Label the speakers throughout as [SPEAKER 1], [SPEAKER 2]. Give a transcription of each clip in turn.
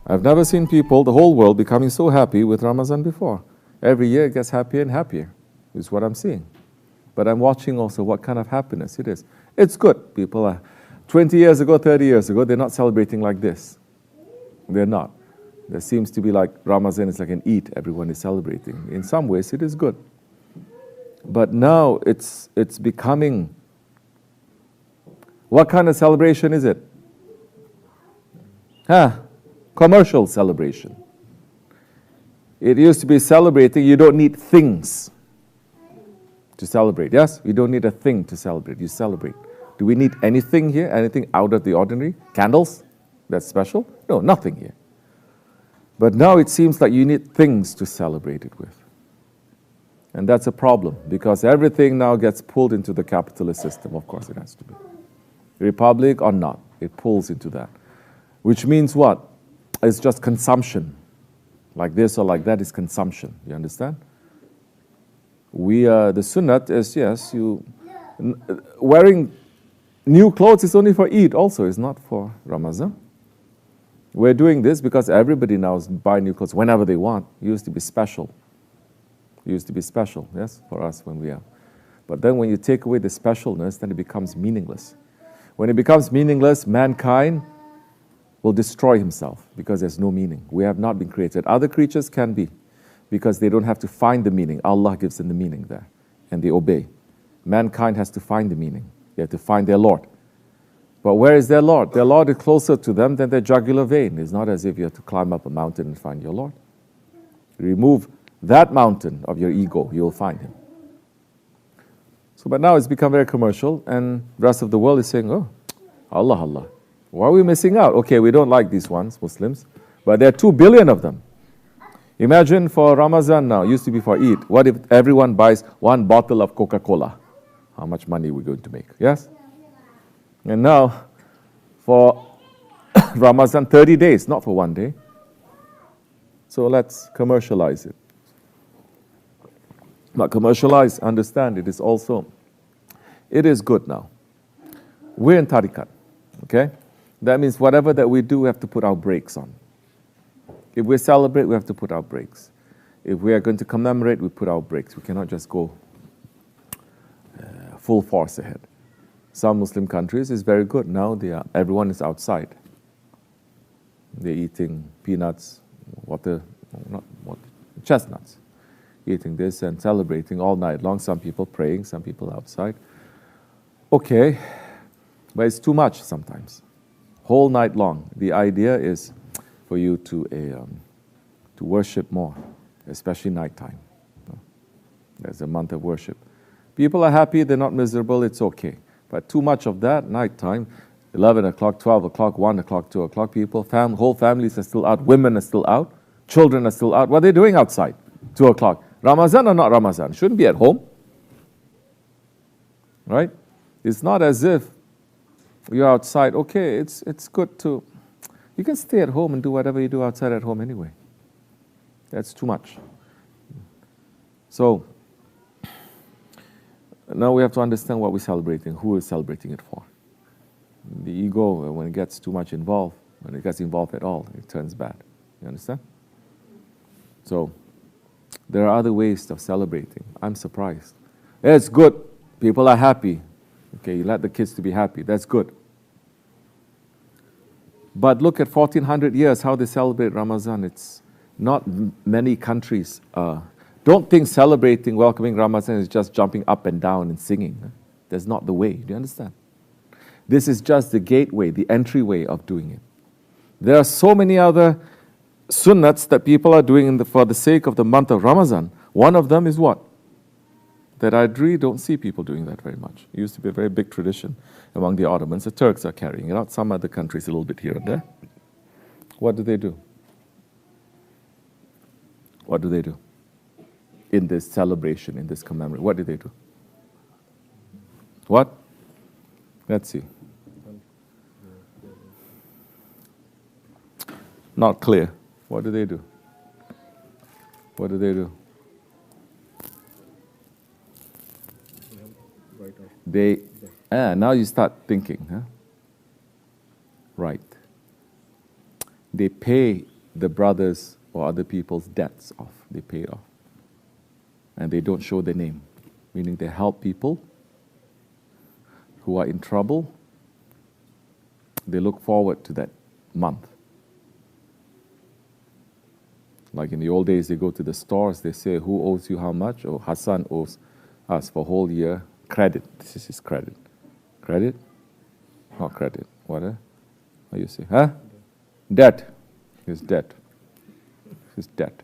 [SPEAKER 1] I've never seen people, the whole world, becoming so happy with Ramadan before. Every year it gets happier and happier, is what I'm seeing. But I'm watching also what kind of happiness it is. It's good. People are, 20 years ago, 30 years ago, they're not celebrating like this. They're not. There seems to be like Ramadan is like an Eid, everyone is celebrating. In some ways it is good. But now it's becoming, what kind of celebration is it? Commercial celebration. It used to be celebrating, you don't need things to celebrate. Yes? You don't need a thing to celebrate. You celebrate. Do we need anything here? Anything out of the ordinary? Candles? That's special? No, nothing here. But now it seems like you need things to celebrate it with. And that's a problem, because everything now gets pulled into the capitalist system. Of course it has to be. Republic or not, it pulls into that. Which means what? It's just consumption. Like this or like that is consumption. You understand? The sunnat is, yes, wearing new clothes is only for Eid also, it's not for Ramadan. We're doing this because everybody now buy new clothes whenever they want. It used to be special. It used to be special, yes, for us when we are. But then when you take away the specialness, then it becomes meaningless. When it becomes meaningless, mankind will destroy himself because there's no meaning. We have not been created. Other creatures can be because they don't have to find the meaning. Allah gives them the meaning there and they obey. Mankind has to find the meaning. They have to find their Lord. But where is their Lord? Their Lord is closer to them than their jugular vein. It's not as if you have to climb up a mountain and find your Lord. Remove that mountain of your ego, you will find him. So, but now it's become very commercial, and the rest of the world is saying, oh, Allah, Allah. Why are we missing out? Okay, we don't like these ones, Muslims, but there are 2 billion of them. Imagine for Ramadan now, used to be for Eid. What if everyone buys 1 bottle of Coca-Cola? How much money are we going to make? Yes? And now, for Ramadan, 30 days, not for 1 day. So let's commercialize it. But commercialize, understand, it is good now. We're in tariqat, okay? That means whatever that we do, we have to put our brakes on. If we celebrate, we have to put our brakes. If we are going to commemorate, we put our brakes. We cannot just go full force ahead. Some Muslim countries is very good. Now everyone is outside. They're eating peanuts, chestnuts. Eating this and celebrating all night long. Some people praying, some people outside. Okay, but it's too much sometimes. Whole night long. The idea is for you to worship more, especially nighttime. There's a month of worship. People are happy, they're not miserable, it's okay. But too much of that, nighttime, 11 o'clock, 12 o'clock, 1 o'clock, 2 o'clock, people, whole families are still out, women are still out, children are still out. What are they doing outside? 2 o'clock. Ramadan or not Ramadan? Shouldn't be at home. Right? It's not as if you're outside. Okay, it's good to, you can stay at home and do whatever you do outside at home anyway. That's too much. So, now we have to understand what we're celebrating, who is celebrating it for. The ego, when it gets too much involved, when it gets involved at all, it turns bad. You understand? So, there are other ways of celebrating. I'm surprised. It's good. People are happy. Okay, you let the kids to be happy. That's good. But look at 1400 years, how they celebrate Ramadan. It's not many countries. Don't think celebrating, welcoming Ramadan is just jumping up and down and singing. That's not the way. Do you understand? This is just the gateway, the entryway of doing it. There are so many other sunnats that people are doing for the sake of the month of Ramadan. One of them is what? That I really don't see people doing that very much. It used to be a very big tradition among the Ottomans. The Turks are carrying it out. Some other countries a little bit here and there. What do they do? What do they do? In this celebration, in this commemoration, what do they do? What? Let's see. Not clear. What do they do? What do they do? Now you start thinking, huh? Right. They pay the brothers or other people's debts off. They pay it off. And they don't show their name, meaning they help people who are in trouble. They look forward to that month. Like in the old days, they go to the stores, they say, who owes you how much? Oh, Hassan owes us for a whole year. Credit. This is his credit. Credit? Not credit. What? What do you say? Huh? Debt. His debt. His debt.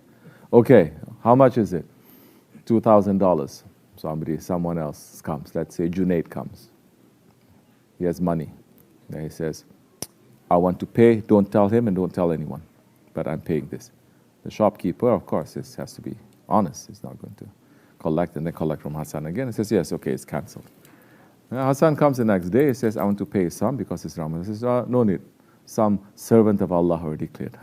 [SPEAKER 1] Okay, how much is it? $2,000. Someone else comes. Let's say Junaid comes. He has money. Then he says, I want to pay. Don't tell him and don't tell anyone. But I'm paying this. The shopkeeper, of course, has to be honest. He's not going to collect and then collect from Hassan again. He says, yes, okay, it's cancelled. Hassan comes the next day. He says, I want to pay some because it's Ramadan. He says, no need. Some servant of Allah already cleared.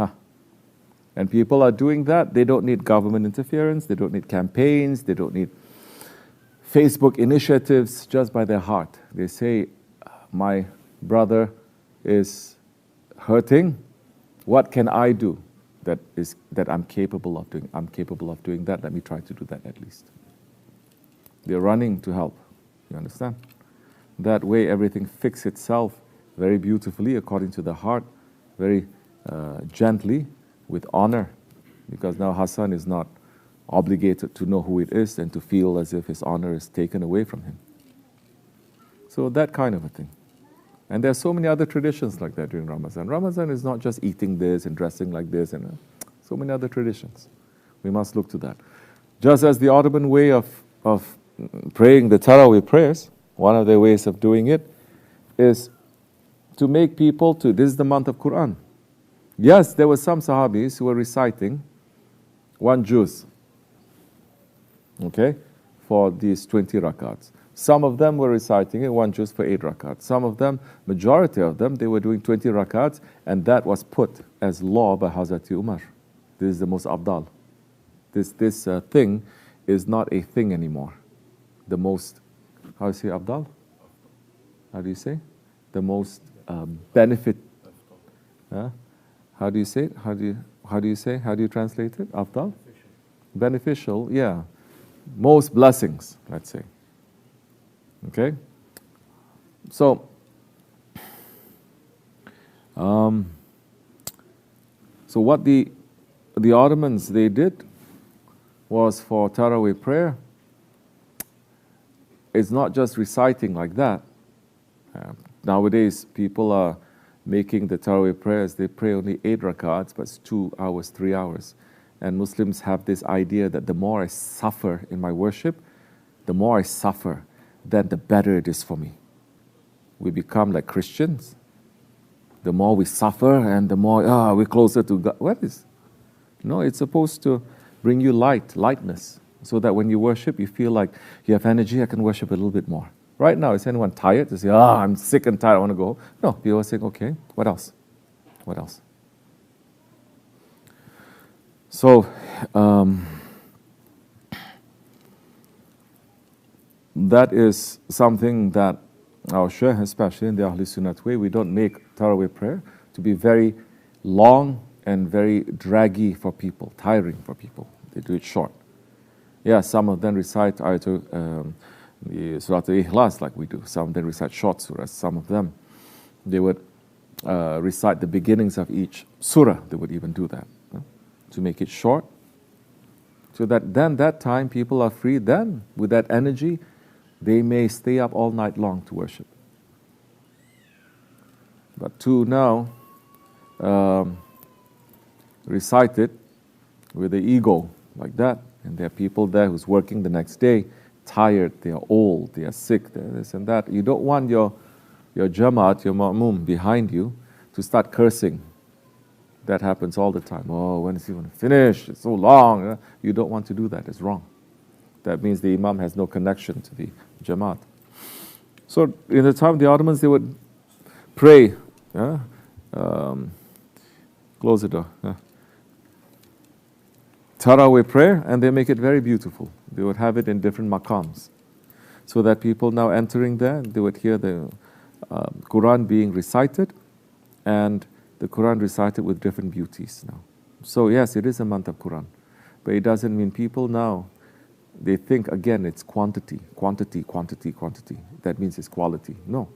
[SPEAKER 1] And people are doing that. They don't need government interference. They don't need campaigns. They don't need Facebook initiatives. Just by their heart. They say, my brother is hurting. What can I do that I'm capable of doing? I'm capable of doing that. Let me try to do that at least. They're running to help. You understand? That way everything fixes itself very beautifully according to the heart, very gently, with honor. Because now Hassan is not obligated to know who it is and to feel as if his honor is taken away from him. So that kind of a thing. And there are so many other traditions like that during Ramadan. Ramadan is not just eating this and dressing like this, and so many other traditions. We must look to that. Just as the Ottoman way of praying the Taraweeh prayers, one of their ways of doing it is to make people this is the month of Quran. Yes, there were some Sahabis who were reciting one juz, okay, for these 20 rakats. Some of them were reciting it one juz for 8 rakats. Some of them, majority of them, they were doing 20 rakats, and that was put as law by Hazrat Umar. This is the most abdal. This thing is not a thing anymore. The most, how do you say abdal? How do you say? The most benefit. How do you say it? How do you translate it? Abdal? Beneficial, yeah. Most blessings, let's say. Okay? So what the Ottomans, they did was for Taraweeh prayer, it's not just reciting like that. Nowadays, people are making the Taraweeh prayers, they pray only 8 rakats, but it's 2 hours, 3 hours. And Muslims have this idea that the more I suffer in my worship, the more I suffer, then the better it is for me. We become like Christians. The more we suffer and the more we're closer to God. What is? No, it's supposed to bring you lightness, so that when you worship, you feel like you have energy, I can worship a little bit more. Right now, is anyone tired to say, I'm sick and tired, I want to go home? No, people are saying, okay, what else? What else? So, that is something that our Shaykh, especially in the Ahl Sunnat way, we don't make Taraweeh prayer to be very long and very draggy for people, tiring for people. They do it short. Yeah, some of them recite the Surah Al-Ikhlas like we do. Some of them recite short surahs. Some of them, they would recite the beginnings of each surah. They would even do that, to make it short. So that then that time people are free. Then with that energy, they may stay up all night long to worship. But to now recite it with the ego like that, and there are people there who's working the next day, tired, they are old, they are sick, they're this and that. You don't want your jamaat, your ma'mum behind you to start cursing. That happens all the time. Oh, when is he going to finish? It's so long. You don't want to do that. It's wrong. That means the imam has no connection to the jamaat. So in the time of the Ottomans, they would pray. Close the door. Taraweeh prayer, and they make it very beautiful. They would have it in different maqams, so that people now entering there, they would hear the Quran being recited, and the Quran recited with different beauties now. So yes, it is a month of Quran. But it doesn't mean people now, they think again it's quantity, quantity, quantity, quantity. That means it's quality. No.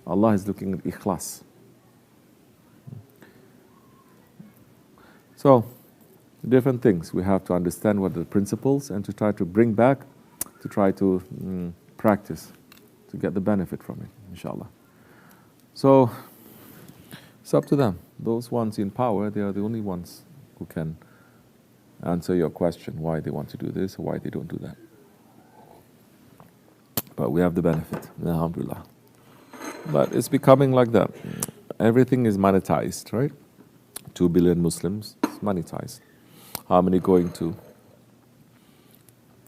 [SPEAKER 1] Allah is looking at ikhlas. So, different things. We have to understand what are the principles and to try to bring back, to try to practice, to get the benefit from it, inshallah. So, it's up to them. Those ones in power, they are the only ones who can answer your question, why they want to do this or why they don't do that. But we have the benefit, alhamdulillah. But it's becoming like that. Everything is monetized, right? 2 billion Muslims, it's monetized. How many going to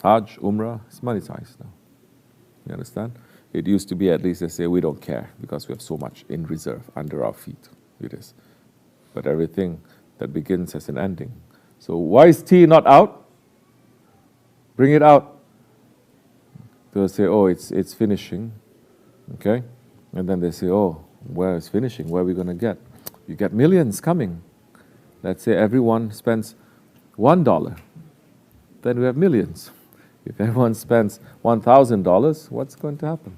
[SPEAKER 1] Hajj, Umrah? It's monetized now. You understand? It used to be at least they say we don't care because we have so much in reserve under our feet. It is. But everything that begins has an ending. So why is tea not out? Bring it out. They'll say, oh, it's finishing. Okay? And then they say, oh, where is finishing? Where are we going to get? You get millions coming. Let's say everyone spends $1. Then we have millions. If everyone spends $1,000, what's going to happen?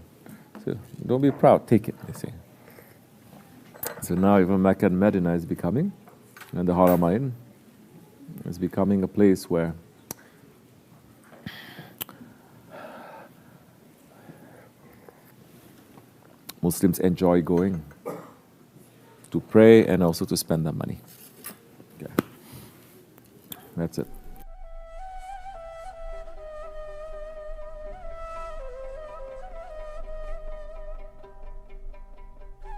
[SPEAKER 1] So don't be proud, take it, they say. So now even Mecca and Medina is becoming, and the Haramain is becoming a place where Muslims enjoy going to pray and also to spend their money. Okay. That's it.